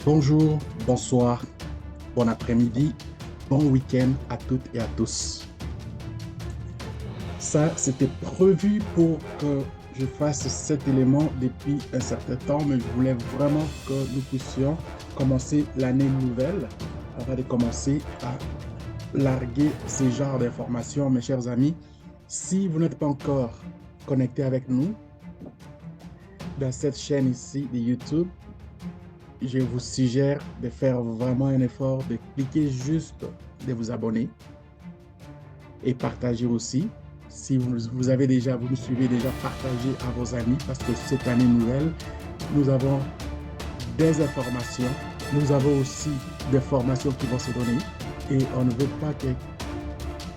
Bonjour, bonsoir, bon après-midi, bon week-end à toutes et à tous. Ça, c'était prévu pour que je fasse cet élément depuis un certain temps, mais je voulais vraiment que nous puissions commencer l'année nouvelle avant de commencer à larguer ce genre d'informations, mes chers amis. Si vous n'êtes pas encore connecté avec nous dans cette chaîne ici de YouTube, je vous suggère de faire vraiment un effort, de cliquer juste, de vous abonner et partager aussi. Si vous avez déjà, vous nous suivez déjà, partagez à vos amis parce que cette année nouvelle, nous avons des informations, nous avons aussi des formations qui vont se donner et on ne veut pas que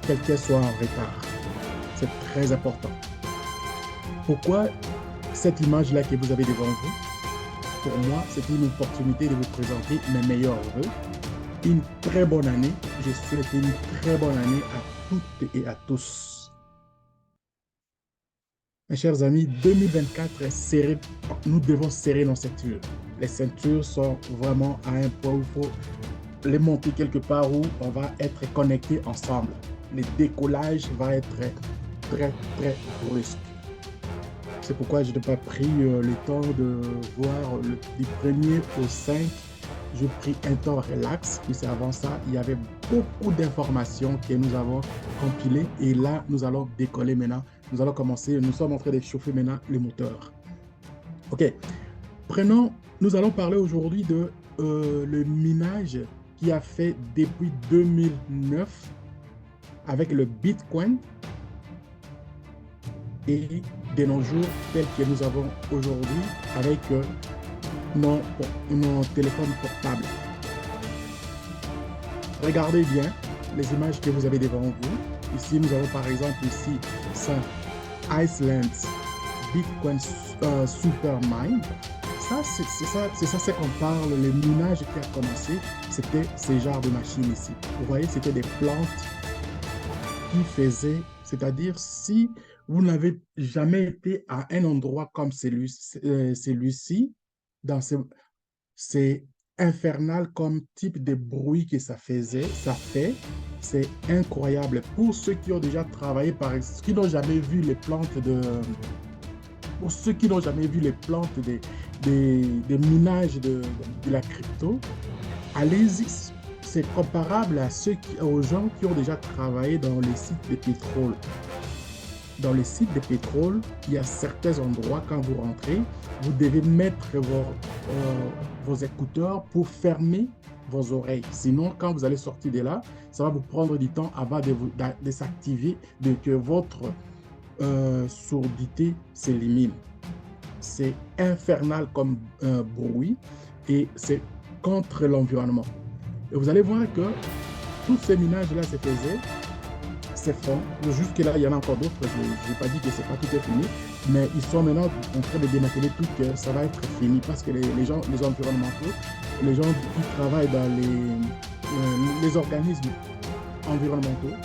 quelqu'un soit en retard. C'est très important. Pourquoi cette image-là que vous avez devant vous? Pour moi, c'est une opportunité de vous présenter mes meilleurs vœux. Une très bonne année. Je souhaite une très bonne année à toutes et à tous. Mes chers amis, 2024 est serré. Nous devons serrer nos ceintures. Les ceintures sont vraiment à un point où il faut les monter quelque part où on va être connectés ensemble. Le décollage va être très, très brusque. C'est pourquoi je n'ai pas pris le temps de voir du 1er au 5. J'ai pris un temps relax, puisque avant ça, il y avait beaucoup d'informations que nous avons compilées. Et là, nous allons décoller maintenant. Nous allons commencer. Nous sommes en train de chauffer maintenant le moteur. OK. Nous allons parler aujourd'hui de le minage qui a fait depuis 2009 avec le Bitcoin et de nos jours tels que nous avons aujourd'hui avec nos téléphones portables. Regardez bien les images que vous avez devant vous. Ici, nous avons par exemple ici ça, Iceland Bitcoin Supermine. Ça, c'est ça, c'est qu'on parle, le minage qui a commencé, c'était ce genre de machine ici. Vous voyez, c'était des plantes qui faisaient, c'est-à-dire si vous n'avez jamais été à un endroit comme celui-ci, c'est infernal comme type de bruit que ça fait. C'est incroyable. Pour ceux qui ont déjà travaillé, par exemple, qui n'ont jamais vu les plantes pour ceux qui n'ont jamais vu les plantes des minages de la crypto, allez-y. C'est comparable aux gens qui ont déjà travaillé dans les sites de pétrole. Dans les sites de pétrole, il y a certains endroits, quand vous rentrez, vous devez mettre vos écouteurs pour fermer vos oreilles. Sinon, quand vous allez sortir de là, ça va vous prendre du temps avant de s'activer, de que votre sourdité s'élimine. C'est infernal comme bruit et c'est contre l'environnement. Et vous allez voir que tous ces minages-là se faisaient, se font. Jusque-là, il y en a encore d'autres. Je n'ai pas dit que c'est pas tout est fini, mais ils sont maintenant en train de démanteler tout, que ça va être fini parce que les gens, les environnementaux, les gens qui travaillent dans les organismes environnementaux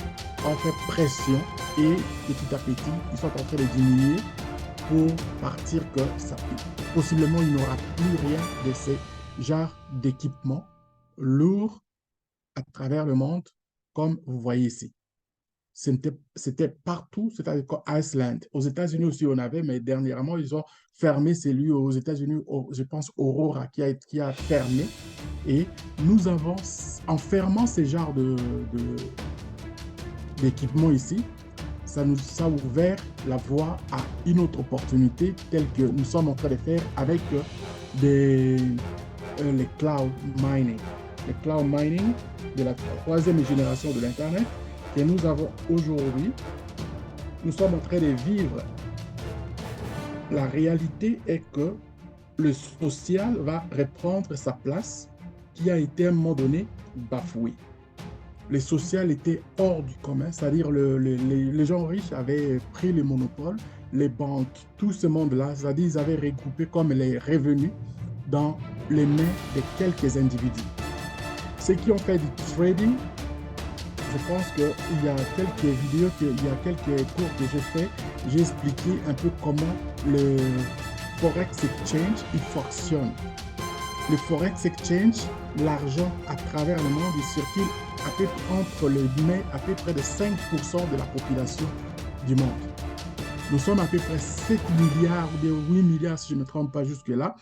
ont fait pression et petit à petit, ils sont en train de diminuer pour partir que possiblement, il n'y aura plus rien de ces genres d'équipements lourds à travers le monde, comme vous voyez ici. C'était partout, c'est-à-dire qu'Iceland. Aux États-Unis aussi, on avait, mais dernièrement, ils ont fermé celui aux États-Unis, je pense, Aurora, qui a fermé. Et nous avons, en fermant ce genre d'équipement ici, ça nous a ouvert la voie à une autre opportunité telle que nous sommes en train de faire avec les cloud mining. Le cloud mining de la 3e génération de l'Internet que nous avons aujourd'hui. Nous sommes en train de vivre. La réalité est que le social va reprendre sa place qui a été à un moment donné bafouée. Le social était hors du commun, c'est-à-dire les gens riches avaient pris le monopole, les banques, tout ce monde-là, c'est-à-dire ils avaient regroupé comme les revenus dans les mains de quelques individus. Ceux qui ont fait du trading, je pense qu'il y a quelques vidéos, il y a quelques cours que j'ai fait, j'ai expliqué un peu comment le Forex Exchange il fonctionne. le Forex Exchange, l'argent à travers le monde, il circule entre les mains à peu près de 5% de la population du monde. Nous sommes à peu près 7 milliards ou 8 milliards, si je ne me trompe pas jusque-là.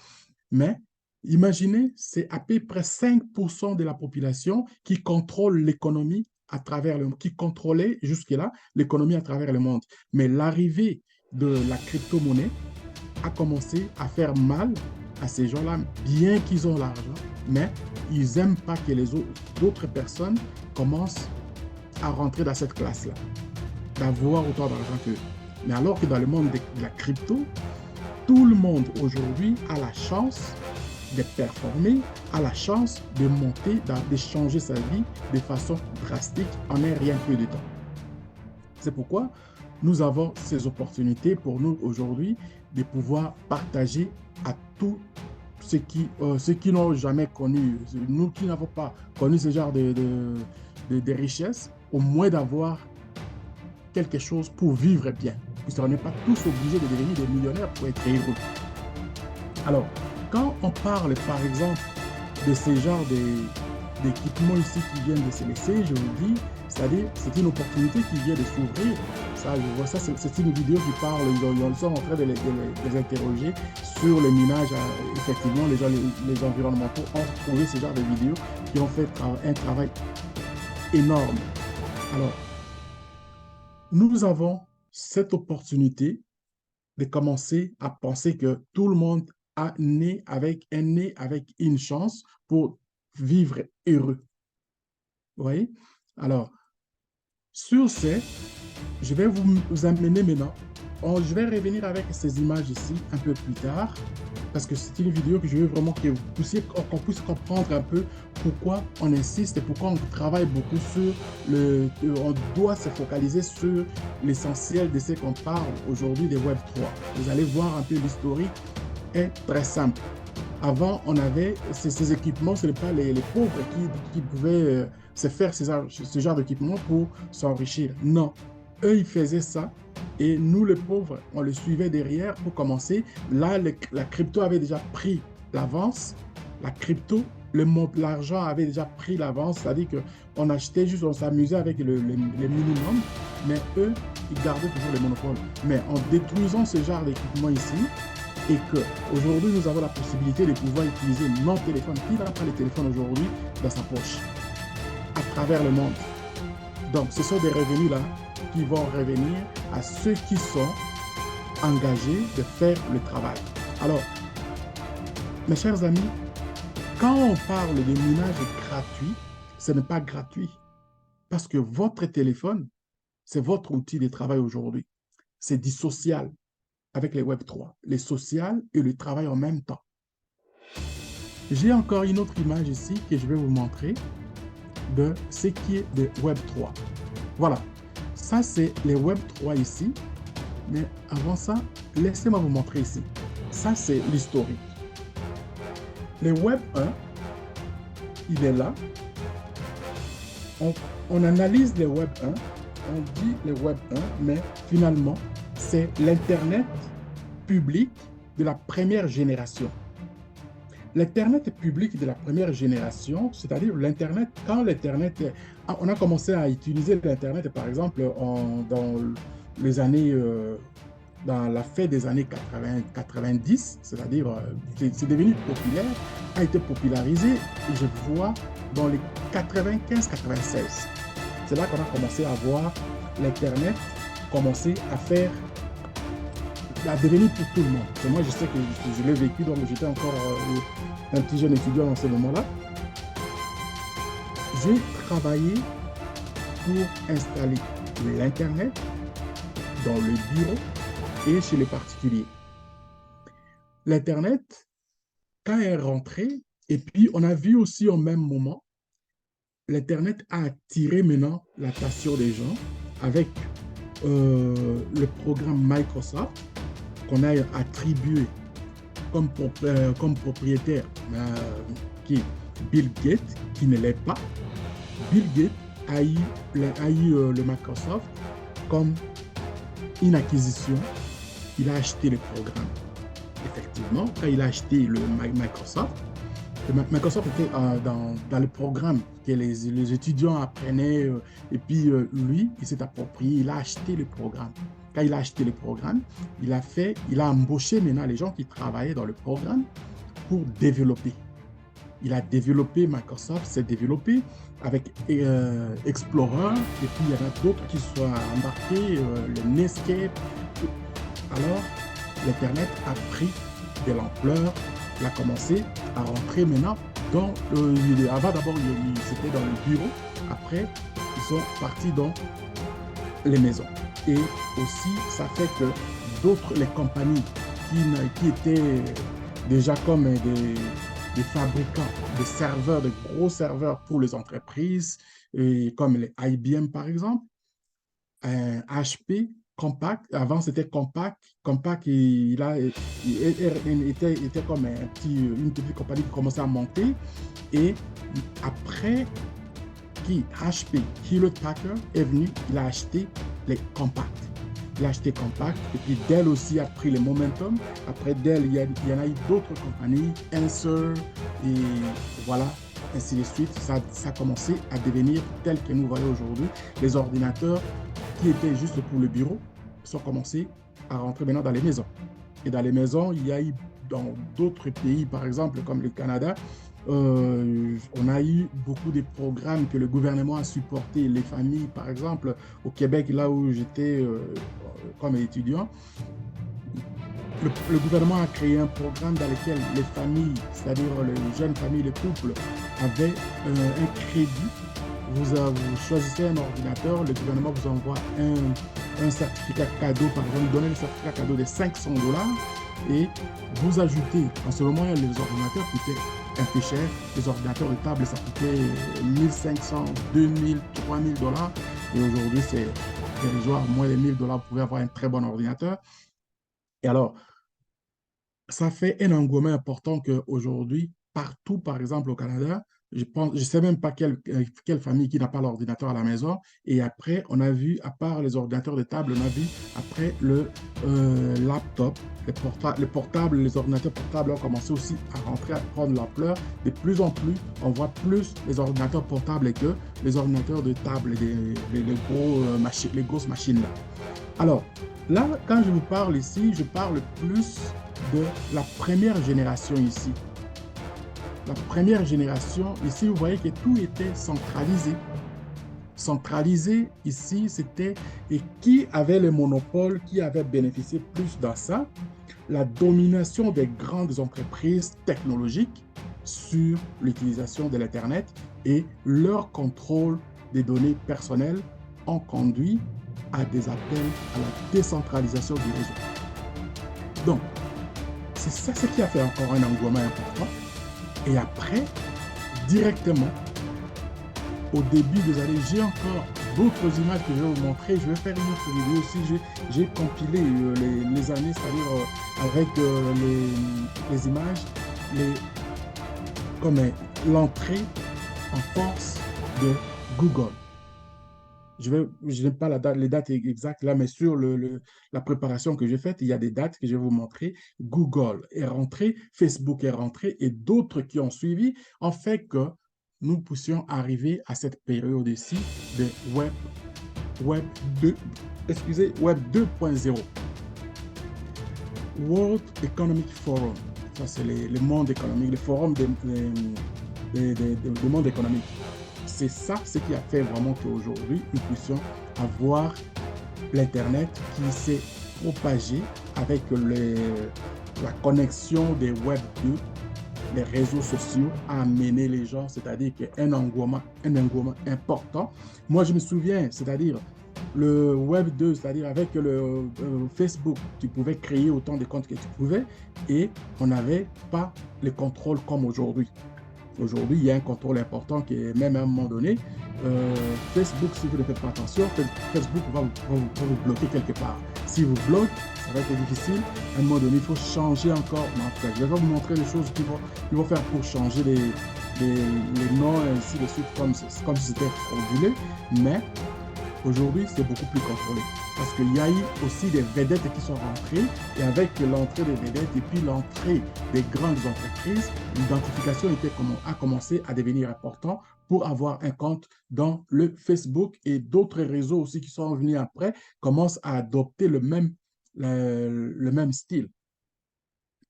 Mais imaginez, c'est à peu près 5% de la population qui contrôle l'économie à travers le monde, qui contrôlait jusque-là l'économie à travers le monde. Mais l'arrivée de la crypto-monnaie a commencé à faire mal à ces gens-là, bien qu'ils ont l'argent, mais ils n'aiment pas que les autres personnes commencent à rentrer dans cette classe-là, d'avoir autant d'argent qu'eux. Mais alors que dans le monde de la crypto, tout le monde aujourd'hui a la chance de performer, a la chance de monter, de changer sa vie de façon drastique en un rien peu de temps. C'est pourquoi nous avons ces opportunités pour nous aujourd'hui de pouvoir partager à tous ceux qui n'ont jamais connu, nous qui n'avons pas connu ce genre de richesse, au moins d'avoir quelque chose pour vivre bien. Puisqu'on n'est pas tous obligés de devenir des millionnaires pour être heureux. Alors, quand on parle par exemple de ces genres d'équipements ici qui viennent de se laisser, je vous dis, c'est-à-dire c'est une opportunité qui vient de s'ouvrir. Ça, je vois ça, c'est une vidéo qui parle, ils sont en train de les interroger sur le minage. Effectivement, les environnementaux ont trouvé ce genre de vidéos qui ont fait un travail énorme. Alors, nous avons cette opportunité de commencer à penser que tout le monde est né avec une chance pour vivre heureux. Vous voyez? Alors, sur ce, je vais vous amener maintenant. Je vais revenir avec ces images ici un peu plus tard, parce que c'est une vidéo que je veux vraiment qu'on puisse comprendre un peu pourquoi on insiste et pourquoi on travaille beaucoup sur on doit se focaliser sur l'essentiel de ce qu'on parle aujourd'hui des Web 3. Vous allez voir un peu l'historique est très simple. Avant, on avait ces équipements, ce n'est pas les pauvres qui pouvaient se faire ce genre d'équipement pour s'enrichir. Non, eux, ils faisaient ça. Et nous, les pauvres, on le suivait derrière pour commencer. Là, la crypto avait déjà pris l'avance. La crypto, l'argent avait déjà pris l'avance. C'est-à-dire qu'on achetait juste, on s'amusait avec le minimum. Mais eux, ils gardaient toujours le monopole. Mais en détruisant ce genre d'équipement ici, et qu'aujourd'hui, nous avons la possibilité de pouvoir utiliser nos téléphones. Qui n'a pas les téléphones aujourd'hui dans sa poche, à travers le monde? Donc, ce sont des revenus-là qui vont revenir à ceux qui sont engagés de faire le travail. Alors, mes chers amis, quand on parle de minage gratuit, ce n'est pas gratuit. Parce que votre téléphone, c'est votre outil de travail aujourd'hui. C'est du social avec les Web 3, les social et le travail en même temps. J'ai encore une autre image ici que je vais vous montrer de ce qui est de Web 3. Voilà. Ça, c'est les Web 3 ici. Mais avant ça, laissez-moi vous montrer ici. Ça, c'est l'historique. Les Web 1, il est là. On analyse les Web 1, on dit les Web 1, mais finalement, c'est l'Internet public de la première génération. L'Internet public de la première génération, c'est-à-dire l'Internet, quand l'Internet, on a commencé à utiliser l'Internet, par exemple, dans les années, dans la fin des années 90, c'est-à-dire, c'est devenu populaire, a été popularisé, je vois, dans les 95-96. C'est là qu'on a commencé à voir l'Internet commencer à devenir pour tout le monde. Et moi, je sais que je l'ai vécu, donc j'étais encore un petit jeune étudiant dans ce moment-là. J'ai travaillé pour installer l'Internet dans le bureau et chez les particuliers. L'Internet, quand elle est rentrée, et puis on a vu aussi au même moment, l'Internet a attiré maintenant l'attention des gens avec le programme Microsoft qu'on a attribué comme propriétaire qui est Bill Gates, qui ne l'est pas. Bill Gates a eu le Microsoft comme une acquisition. Il a acheté le programme. Effectivement, quand il a acheté le Microsoft, Microsoft était dans le programme que les étudiants apprenaient. Et puis, lui, il s'est approprié, il a acheté le programme. Quand il a acheté le programme, il a embauché maintenant les gens qui travaillaient dans le programme pour développer. Il a développé, Microsoft s'est développé avec Explorer, et puis il y en a d'autres qui sont embarqués, le Netscape. Alors, l'Internet a pris de l'ampleur, il a commencé à rentrer maintenant dans avant d'abord, c'était dans le bureau, après, ils sont partis dans les maisons. Et aussi, ça fait que d'autres, les compagnies qui étaient déjà comme des fabricants de serveurs, de gros serveurs pour les entreprises, et comme les IBM par exemple, HP, Compaq, avant c'était Compaq, Compaq était comme une petite compagnie qui commençait à monter, et après HP, Hewlett Packard est venu, il a acheté les Compaq. Il a acheté Compaq, et puis Dell aussi a pris le momentum. Après Dell, il y en a eu d'autres compagnies, Acer, et voilà, ainsi de suite. Ça a commencé à devenir tel que nous voyons aujourd'hui. Les ordinateurs qui étaient juste pour le bureau sont commencés à rentrer maintenant dans les maisons. Et dans les maisons, il y a eu dans d'autres pays, par exemple, comme le Canada, on a eu beaucoup de programmes que le gouvernement a supportés. Les familles, par exemple, au Québec, là où j'étais comme étudiant, le gouvernement a créé un programme dans lequel les familles, c'est-à-dire les jeunes familles, les couples, avaient un crédit. Vous choisissez un ordinateur, le gouvernement vous envoie un certificat cadeau, par exemple, vous donnez le certificat cadeau de $500 et vous ajoutez, en ce moment, les ordinateurs coûtaient un peu cher. Les ordinateurs de table, ça coûtait 1500, 2000, 3000 $. Et aujourd'hui, c'est dérisoire, moins de 1000 $, vous pouvez avoir un très bon ordinateur. Et alors, ça fait un engouement important qu'aujourd'hui, partout, par exemple au Canada, je ne sais même pas quelle famille qui n'a pas l'ordinateur à la maison. Et après, on a vu, à part les ordinateurs de table, on a vu après le laptop, les portables, les ordinateurs portables ont commencé aussi à rentrer, à prendre l'ampleur. De plus en plus, on voit plus les ordinateurs portables que les ordinateurs de table, les grosses machines là. Alors, là, quand je vous parle ici, je parle plus de la première génération ici. La première génération, ici, vous voyez que tout était centralisé. Centralisé, ici, c'était... Et qui avait le monopole, qui avait bénéficié plus dans ça? La domination des grandes entreprises technologiques sur l'utilisation de l'Internet et leur contrôle des données personnelles ont conduit à des appels à la décentralisation du réseau. Donc, c'est ça ce qui a fait encore un engouement important. Et après, directement, au début des années, j'ai encore d'autres images que je vais vous montrer. Je vais faire une autre vidéo aussi. J'ai compilé les années, c'est-à-dire avec les images, comme l'entrée en force de Google. Je n'ai pas les dates exactes là, mais sur la préparation que j'ai faite, il y a des dates que je vais vous montrer. Google est rentré, Facebook est rentré et d'autres qui ont suivi ont fait que nous puissions arriver à cette période ici de Web 2.0. World Economic Forum. Ça, c'est le monde économique, le forum du monde économique. C'est ça ce qui a fait vraiment qu'aujourd'hui, nous puissions avoir l'Internet qui s'est propagé avec la connexion des Web 2, les réseaux sociaux, a amené les gens, c'est-à-dire qu'un engouement important. Moi, je me souviens, c'est-à-dire le Web 2, c'est-à-dire avec le Facebook, tu pouvais créer autant de comptes que tu pouvais et on n'avait pas le contrôle comme aujourd'hui. Aujourd'hui, il y a un contrôle important qui est même à un moment donné, Facebook, si vous ne faites pas attention, Facebook va vous bloquer quelque part. Si vous bloquez, ça va être difficile. À un moment donné, il faut changer encore. Je vais vous montrer les choses qu'ils vont faire pour changer les noms et ainsi de suite, comme si c'était frauduleux. Mais Aujourd'hui, c'est beaucoup plus contrôlé parce qu'il y a eu aussi des vedettes qui sont rentrées et avec l'entrée des vedettes et puis l'entrée des grandes entreprises, l'identification a commencé à devenir important pour avoir un compte dans le Facebook et d'autres réseaux aussi qui sont venus après commencent à adopter le même style.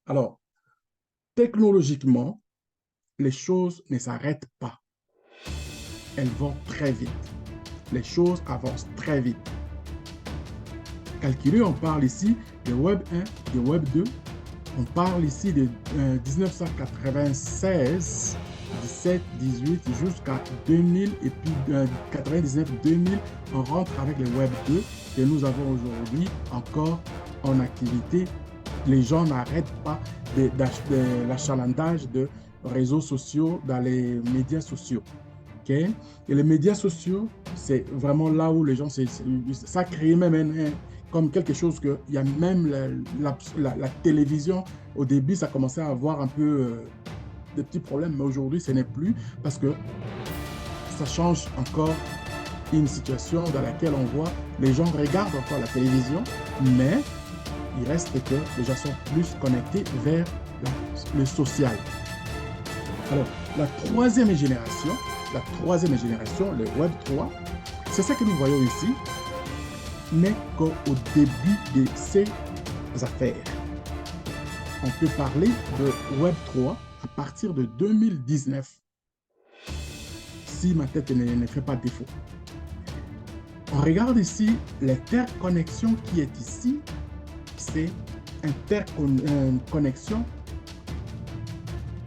Alors, technologiquement, les choses ne s'arrêtent pas. Elles vont très vite. Les choses avancent très vite. Calculé, on parle ici de Web 1, de Web 2. On parle ici de 1996, 17, 18 jusqu'à 2000 et puis 99, 2000. On rentre avec le Web 2 que nous avons aujourd'hui encore en activité. Les gens n'arrêtent pas l'achalandage de réseaux sociaux dans les médias sociaux. Okay? Et les médias sociaux, c'est vraiment là où les gens, ça crée même comme quelque chose que, il y a même la télévision, au début, ça commençait à avoir un peu de petits problèmes, mais aujourd'hui, ce n'est plus parce que ça change encore une situation dans laquelle on voit les gens regardent encore la télévision, mais il reste que les gens sont plus connectés vers le social. Alors, la troisième génération, le Web 3, c'est ça que nous voyons ici, n'est qu'au début de ces affaires. On peut parler de Web 3 à partir de 2019, si ma tête ne fait pas défaut. On regarde ici l'interconnexion qui est ici, c'est interconnexion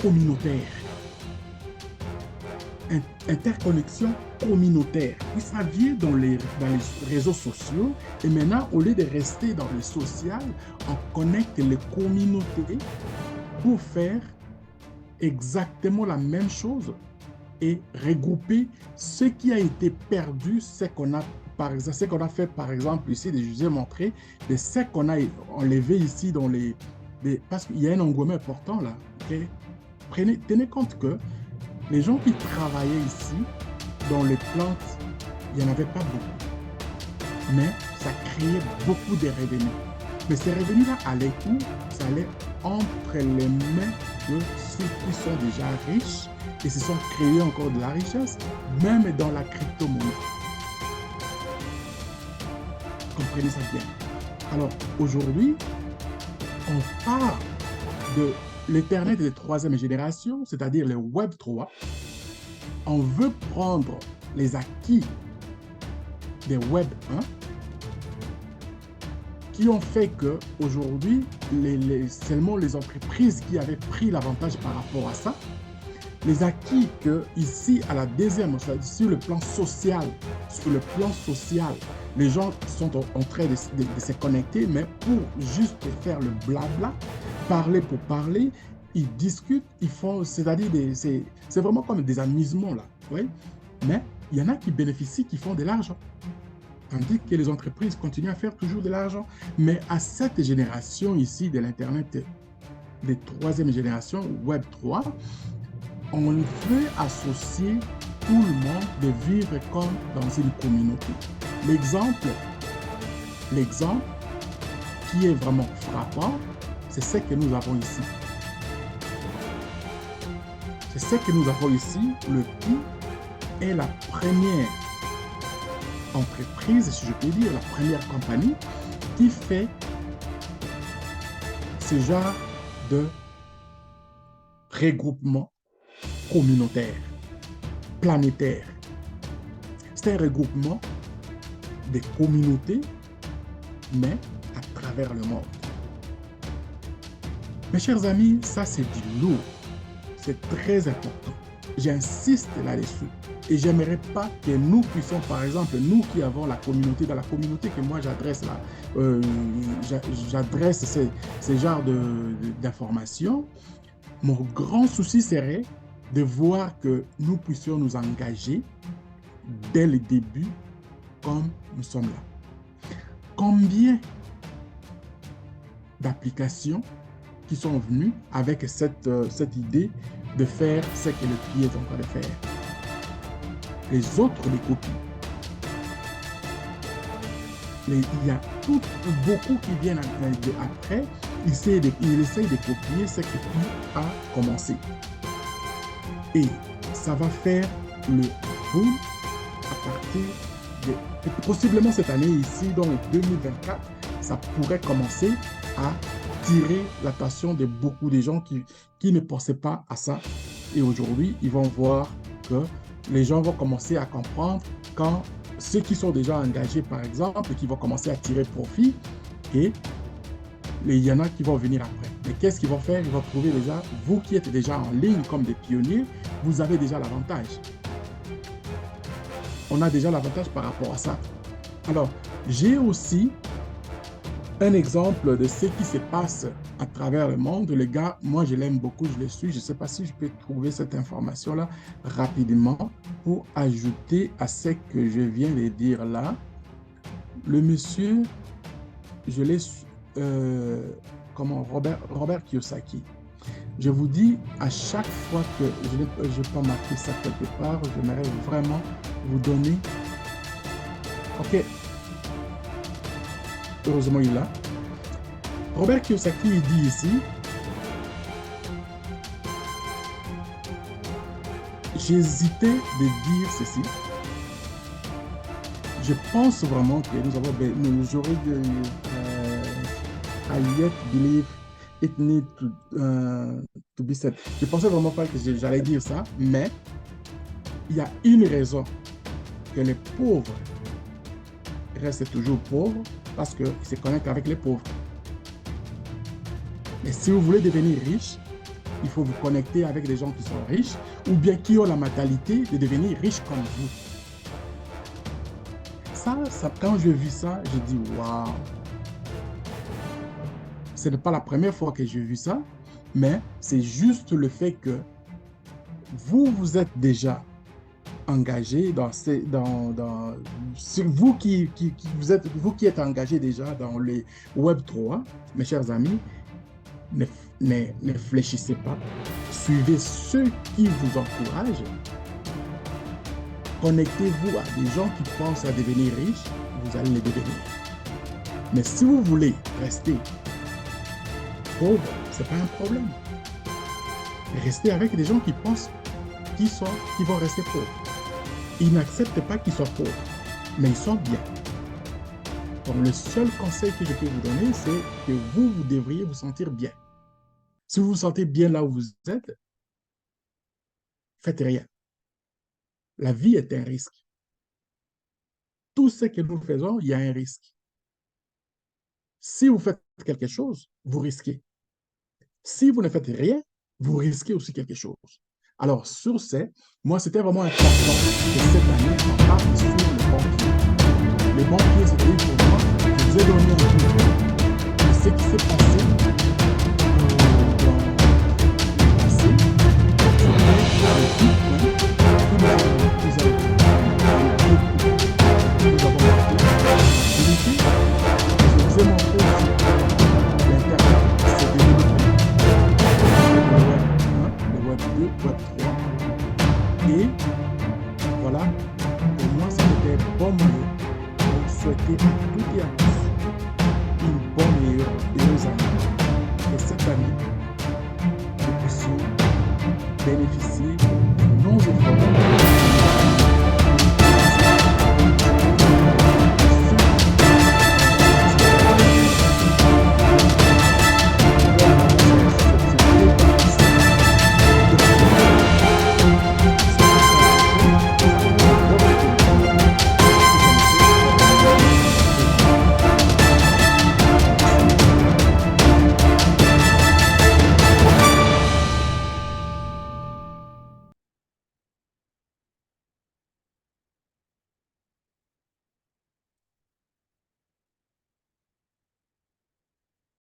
communautaire. Interconnexion communautaire. Oui, ça vient dans les réseaux sociaux et maintenant, au lieu de rester dans le social, on connecte les communautés pour faire exactement la même chose et regrouper ce qui a été perdu, ce qu'on a fait par exemple ici, je vous ai montré, de ce qu'on a enlevé ici dans parce qu'il y a un engouement important là. Okay? Tenez compte que les gens qui travaillaient ici, dans les plantes, il n'y en avait pas beaucoup. Mais ça créait beaucoup de revenus. Mais ces revenus-là allaient où? Ça allait entre les mains de ceux qui sont déjà riches et se sont créés encore de la richesse, même dans la crypto-monnaie. Comprenez ça bien. Alors, aujourd'hui, on parle de l'Internet de troisième génération, c'est-à-dire le Web 3, on veut prendre les acquis des Web 1 qui ont fait qu'aujourd'hui, seulement les entreprises qui avaient pris l'avantage par rapport à ça, les acquis que ici, à la deuxième, sur le plan social, les gens sont en train de se connecter, mais pour juste faire le blabla, parler pour parler, ils discutent, ils font, c'est-à-dire, c'est vraiment comme des amusements là, oui? Mais il y en a qui bénéficient, qui font de l'argent, tandis que les entreprises continuent à faire toujours de l'argent. Mais à cette génération ici de l'Internet de troisième génération, Web 3, on veut associer tout le monde de vivre comme dans une communauté. L'exemple qui est vraiment frappant, c'est ce que nous avons ici. C'est ce que nous avons ici. Le PI est la première entreprise, si je peux dire, la première compagnie qui fait ce genre de regroupement communautaire, planétaire. C'est un regroupement des communautés, mais à travers le monde. Mes chers amis, ça c'est du lourd. C'est très important. J'insiste là-dessus. Et j'aimerais pas que nous puissions, par exemple, nous qui avons la communauté, dans la communauté que moi j'adresse là, j'adresse ces genres d'informations, mon grand souci serait de voir que nous puissions nous engager dès le début comme nous sommes là. Combien d'applications qui sont venues avec cette idée de faire ce que le PI est en train de faire. Les autres les copient. il y a beaucoup qui viennent après. Il essaye de copier ce que tu as commencé. Et ça va faire le boom à partir de... Possiblement cette année ici, dans le 2024, ça pourrait commencer à tirer l'attention de beaucoup de gens qui ne pensaient pas à ça. Et aujourd'hui, ils vont voir que les gens vont commencer à comprendre quand ceux qui sont déjà engagés, par exemple, qui vont commencer à tirer profit, et il y en a qui vont venir après. Mais qu'est-ce qu'ils vont faire? Ils vont trouver déjà, vous qui êtes déjà en ligne comme des pionniers, vous avez déjà l'avantage. On a déjà l'avantage par rapport à ça. Alors, j'ai aussi un exemple de ce qui se passe à travers le monde. Le gars, moi, je l'aime beaucoup, je le suis. Je ne sais pas si je peux trouver cette information-là rapidement pour ajouter à ce que je viens de dire là. Le monsieur, je l'ai... Robert Kiyosaki. Je vous dis, à chaque fois que je n'ai pas marqué ça quelque part, j'aimerais vraiment vous donner... Ok. Heureusement, il est là. Robert Kiyosaki, il dit ici, j'hésitais de dire ceci. Je pense vraiment que nous aurions de... I yet believe it need to be said. Je pensais vraiment pas que j'allais dire ça, mais il y a une raison que les pauvres restent toujours pauvres, parce qu'ils se connectent avec les pauvres. Mais si vous voulez devenir riche, il faut vous connecter avec des gens qui sont riches ou bien qui ont la mentalité de devenir riches comme vous. Ça, quand je vis ça, je dis waouh! Ce n'est pas la première fois que j'ai vu ça, mais c'est juste le fait que vous êtes déjà engagé vous qui êtes engagé déjà dans les Web3, mes chers amis, ne fléchissez pas. Suivez ceux qui vous encouragent. Connectez-vous à des gens qui pensent à devenir riches, vous allez les devenir. Mais si vous voulez rester pauvre, ce n'est pas un problème. Restez avec des gens qui pensent qu'ils vont rester pauvres. Ils n'acceptent pas qu'ils soient pauvres, mais ils sont bien. Donc, le seul conseil que je peux vous donner, c'est que vous devriez vous sentir bien. Si vous vous sentez bien là où vous êtes, faites rien. La vie est un risque. Tout ce que nous faisons, il y a un risque. Si vous faites quelque chose, vous risquez. Si vous ne faites rien, vous risquez aussi quelque chose. Alors, sur ce, moi, c'était vraiment important que cette année, on parte sur le bon pied. Le bon pied, c'est-à-dire pour moi, je vous ai donné un peu de ce qui s'est passé dans le passé. Nous avons marqué l'unité. Je vous ai montré aussi l'Internet s'est développé. Le Web 2, Web 3. Et voilà, pour moi, c'était un bon moment pour souhaiter à toutes et à tous une bonne et heureuse année. Et cette année, nous puissions bénéficier